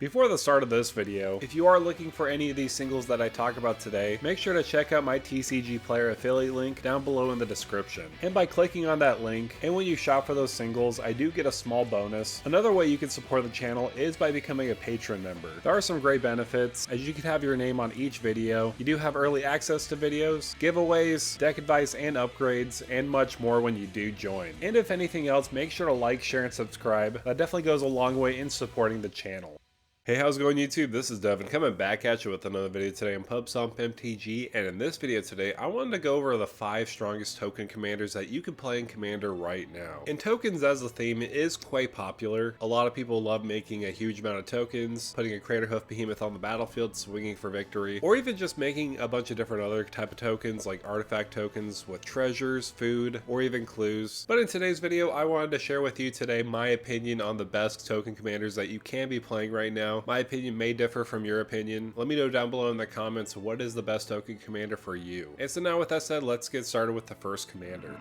Before the start of this video, if you are looking for any of these singles that I talk about today, make sure to check out my TCG Player affiliate link down below in the description. And by clicking on that link, and when you shop for those singles, I do get a small bonus. Another way you can support the channel is by becoming a patron member. There are some great benefits, as you can have your name on each video, you do have early access to videos, giveaways, deck advice and upgrades, and much more when you do join. And if anything else, make sure to like, share, and subscribe. That definitely goes a long way in supporting the channel. Hey, how's it going YouTube? This is Devin coming back at you with another video today on PubStomp MTG, and in this video today I wanted to go over the 5 strongest token commanders that you can play in Commander right now. And tokens as a theme is quite popular. A lot of people love making a huge amount of tokens, putting a Craterhoof Behemoth on the battlefield, swinging for victory, or even just making a bunch of different other type of tokens like artifact tokens with treasures, food, or even clues. But in today's video I wanted to share with you today my opinion on the best token commanders that you can be playing right now. My opinion may differ from your opinion. Let me know down below in the comments what is the best token commander for you. And so now with that said, let's get started with the first commander.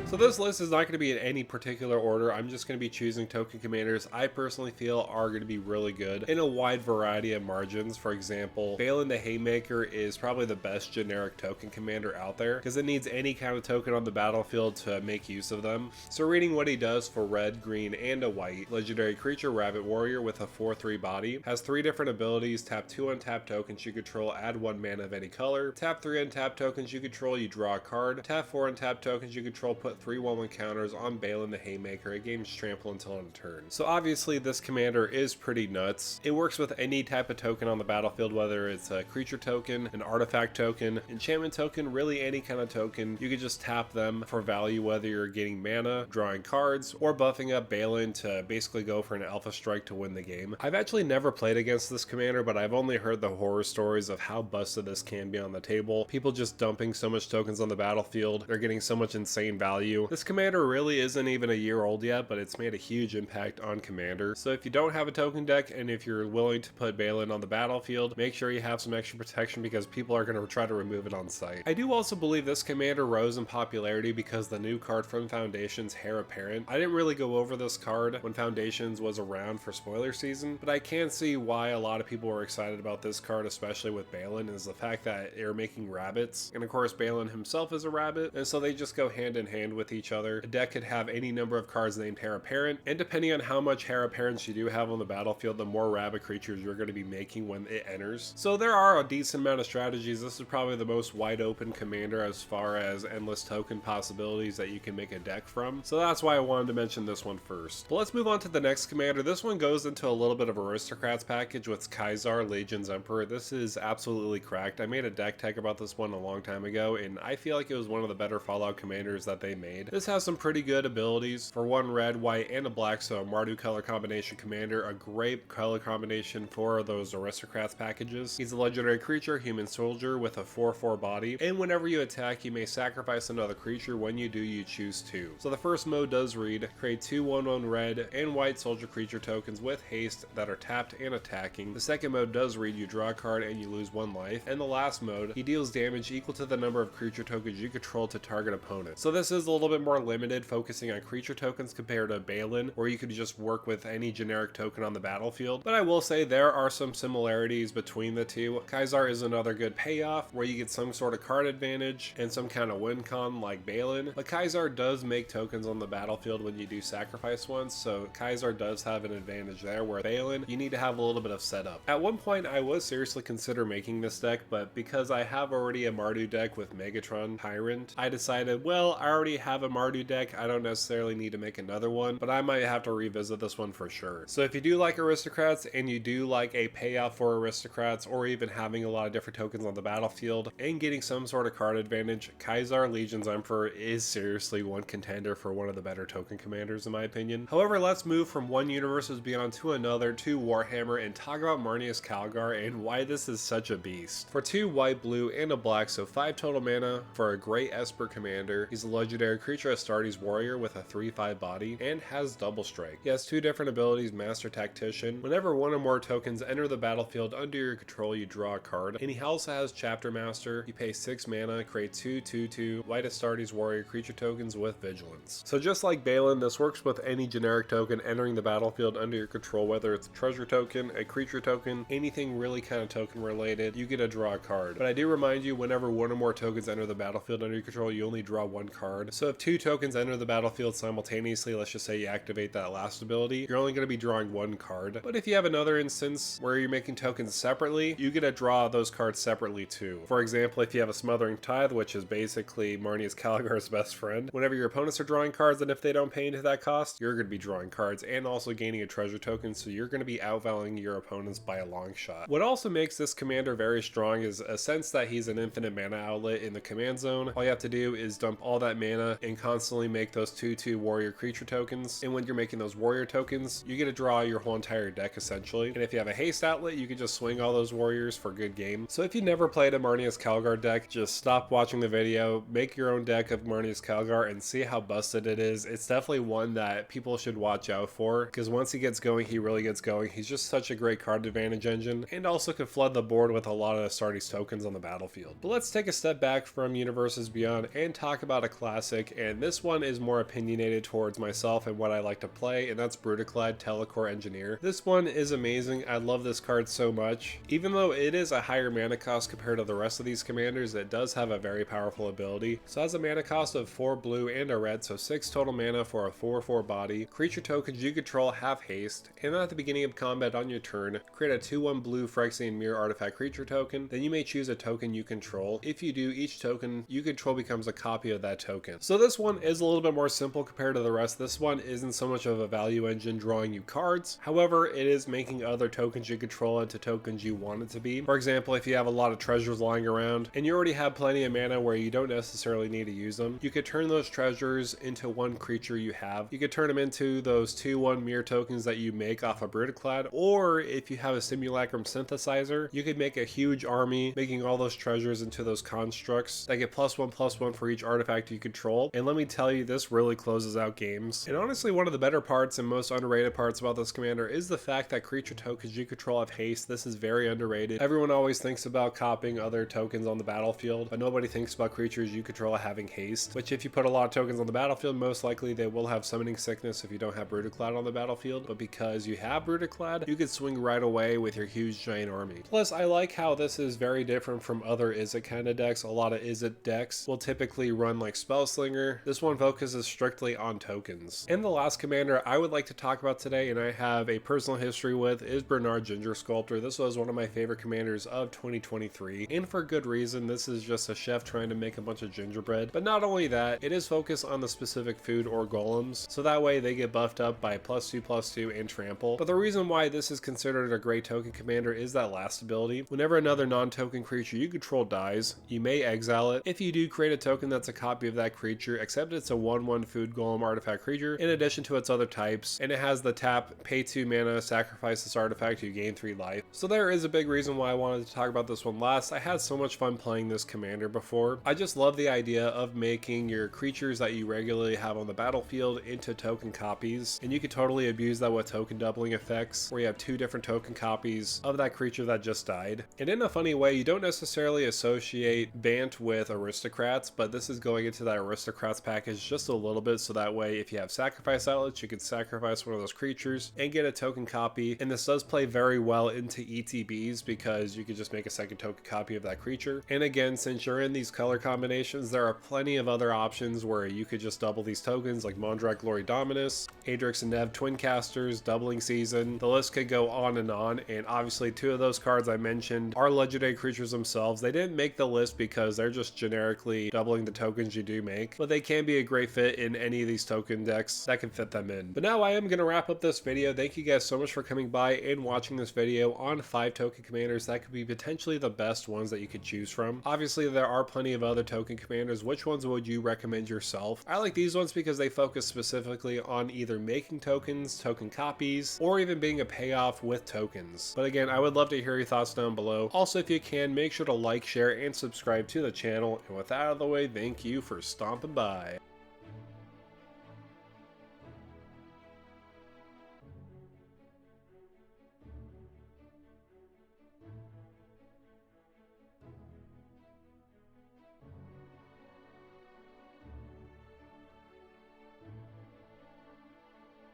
So this list is not going to be in any particular order. I'm just going to be choosing token commanders I personally feel are going to be really good in a wide variety of margins. For example, Baylen the Haymaker is probably the best generic token commander out there because it needs any kind of token on the battlefield to make use of them. So reading what he does for red, green, and a white, legendary creature Rabbit Warrior with a 4/3 body, has 3 different abilities: tap 2 untapped tokens you control, add 1 mana of any color, tap 3 untapped tokens you control, you draw a card, tap 4 untapped tokens you control, put 3/1 counters on Baylen the Haymaker. It gains trample until end of turn. So obviously this commander is pretty nuts. It works with any type of token on the battlefield, whether it's a creature token, an artifact token, enchantment token, really any kind of token. You can just tap them for value, whether you're getting mana, drawing cards, or buffing up Baylen to basically go for an alpha strike to win the game. I've actually never played against this commander, but I've only heard the horror stories of how busted this can be on the table. People just dumping so much tokens on the battlefield. They're getting so much insane value. This commander really isn't even a year old yet, but it's made a huge impact on Commander. So if you don't have a token deck and if you're willing to put Baylen on the battlefield, make sure you have some extra protection because people are going to try to remove it on sight. I do also believe this commander rose in popularity because the new card from Foundations, Heir Apparent. I didn't really go over this card when Foundations was around for spoiler season, but I can see why a lot of people were excited about this card, especially with Baylen, is the fact that they're making rabbits. And of course Baylen himself is a rabbit, and so they just go hand in hand with each other. A deck could have any number of cards named Heir Apparent, and depending on how much Heir Apparents you do have on the battlefield, the more rabbit creatures you're going to be making when it enters. So there are a decent amount of strategies. This is probably the most wide open commander as far as endless token possibilities that you can make a deck from. So that's why I wanted to mention this one first. But let's move on to the next commander. This one goes into a little bit of Aristocrats package with Calgar, Legion's Emperor. This is absolutely cracked. I made a deck tech about this one a long time ago, and I feel like it was one of the better Fallout commanders that they made. This has some pretty good abilities for 1 red, white, and a black, so a Mardu color combination commander, a great color combination for those Aristocrats packages. He's a legendary creature, human soldier with a 4/4 body, and whenever you attack you may sacrifice another creature. When you do, you choose 2. So the first mode does read, create 2 1/1 red and white soldier creature tokens with haste that are tapped and attacking. The second mode does read, you draw a card and you lose 1 life. And the last mode, he deals damage equal to the number of creature tokens you control to target opponent. So this is a little bit more limited, focusing on creature tokens compared to Baylen, where you could just work with any generic token on the battlefield. But I will say there are some similarities between the two. Calgar is another good payoff where you get some sort of card advantage and some kind of win con like Baylen, but Calgar does make tokens on the battlefield when you do sacrifice ones, so Calgar does have an advantage there, where Baylen you need to have a little bit of setup. At one point I was seriously consider making this deck, but because I have already a Mardu deck with Megatron Tyrant, I decided, well, I already have a Mardu deck, I don't necessarily need to make another one, but I might have to revisit this one for sure. So if you do like Aristocrats and you do like a payoff for Aristocrats, or even having a lot of different tokens on the battlefield and getting some sort of card advantage, Calgar, Legion's Emperor is seriously one contender for one of the better token commanders in my opinion. However, let's move from one universe's beyond to another, to Warhammer, and talk about Marneus Calgar and why this is such a beast. For 2 white, blue, and a black, so 5 total mana for a great Esper commander. He's a legendary creature Astartes Warrior with a 3/5 body and has double strike. He has two different abilities, Master Tactician. Whenever one or more tokens enter the battlefield under your control, you draw a card. And he also has Chapter Master. You pay 6 mana, create 2/2/2 white Astartes Warrior creature tokens with Vigilance. So just like Baylen, this works with any generic token entering the battlefield under your control, whether it's a treasure token, a creature token, anything really kind of token related, you get to draw a card. But I do remind you, whenever one or more tokens enter the battlefield under your control, you only draw one card. So if 2 tokens enter the battlefield simultaneously, let's just say you activate that last ability, you're only going to be drawing one card. But if you have another instance where you're making tokens separately, you get to draw those cards separately too. For example, if you have a Smothering Tithe, which is basically Marneus Calgar's best friend, whenever your opponents are drawing cards, and if they don't pay into that cost, you're going to be drawing cards and also gaining a treasure token, so you're going to be outvaluing your opponents by a long shot. What also makes this commander very strong is a sense that he's an infinite mana outlet in the command zone. All you have to do is dump all that mana and constantly make those 2/2 warrior creature tokens, and when you're making those warrior tokens, you get to draw your whole entire deck essentially. And if you have a haste outlet, you can just swing all those warriors for good game. So if you never played a Marneus Calgar deck, just stop watching the video, make your own deck of Marneus Calgar and see how busted it is. It's definitely one that people should watch out for, because once he gets going, he really gets going. He's just such a great card advantage engine, and also could flood the board with a lot of Astartes tokens on the battlefield. But let's take a step back from Universes Beyond and talk about a classic, and this one is more opinionated towards myself and what I like to play, and that's Brudiclad Telchor Engineer. This one is amazing. I love this card so much. Even though it is a higher mana cost compared to the rest of these commanders, it does have a very powerful ability. So it has a mana cost of 4 blue and a red, so 6 total mana for a 4/4 body. Creature tokens you control have haste, and at the beginning of combat on your turn, create a 2/1 blue Phyrexian Mirror artifact creature token. Then you may choose a token you control. If you do, each token you control becomes a copy of that token. So this one is a little bit more simple compared to the rest. This one isn't so much of a value engine drawing you cards. However, it is making other tokens you control into tokens you want it to be. For example, if you have a lot of treasures lying around and you already have plenty of mana where you don't necessarily need to use them, you could turn those treasures into one creature you have. You could turn them into those 2/1 mirror tokens that you make off of Brudiclad, or if you have a Simulacrum Synthesizer, you could make a huge army, making all those treasures into those constructs that get +1/+1 for each artifact you control. And let me tell you, this really closes out games. And honestly, one of the better parts and most underrated parts about this commander is the fact that creature tokens you control have haste. This is very underrated. Everyone always thinks about copying other tokens on the battlefield, but nobody thinks about creatures you control having haste, which if you put a lot of tokens on the battlefield, most likely they will have Summoning Sickness if you don't have Brudiclad on the battlefield. But because you have Brudiclad, you can swing right away with your huge giant army. Plus, I like how this is very different from other Izzet kind of decks. A lot of Izzet decks will typically run like Spellslinger. This one focuses strictly on tokens. And the last commander I would like to talk about today, and I have a personal history with, is Brenard Ginger Sculptor. This was one of my favorite commanders of 2023, and for good reason. This is just a chef trying to make a bunch of gingerbread. But not only that, it is focused on the specific food or golems, so that way they get buffed up by +2/+2 and trample. But the reason why this is considered a great token commander is that last ability. Whenever another non-token creature you control dies, you may exile it. If you do, create a token that's a copy of that creature, except it's a 1/1 food golem artifact creature in addition to its other types, and it has the tap, pay 2 mana, sacrifice this artifact, you gain 3 life. So there is a big reason why I wanted to talk about this one last. I had so much fun playing this commander before. I just love the idea of making your creatures that you regularly have on the battlefield into token copies, and you could totally abuse that with token doubling effects, where you have 2 different token copies of that creature that just died. And in a funny way, you don't necessarily associate Bant with aristocrats, but this is going into that aristocrats package just a little bit, so that way if you have sacrifice outlets, you could sacrifice one of those creatures and get a token copy. And this does play very well into ETBs because you could just make a second token copy of that creature. And again, since you're in these color combinations, there are plenty of other options where you could just double these tokens, like Mondrak Glory Dominus, Adrix and Nev Twin Casters, Doubling Season. The list could go on, and obviously 2 of those cards I mentioned are legendary creatures themselves. They didn't make the list because they're just generically doubling the tokens you do make, but they can be a great fit in any of these token decks that can fit them in. But now I am going to wrap up this video. Thank you guys so much for coming by and watching this video on 5 token commanders that could be potentially the best ones that you could choose from. Obviously there are plenty of other token commanders. Which ones would you recommend yourself? I like these ones because they focus specifically on either making tokens, token copies, or even being a payoff with tokens. But again, I would love to hear your thoughts down below. Also, if you can, make sure to like, share, and subscribe to the channel. And with that out of the way, thank you for stomping by.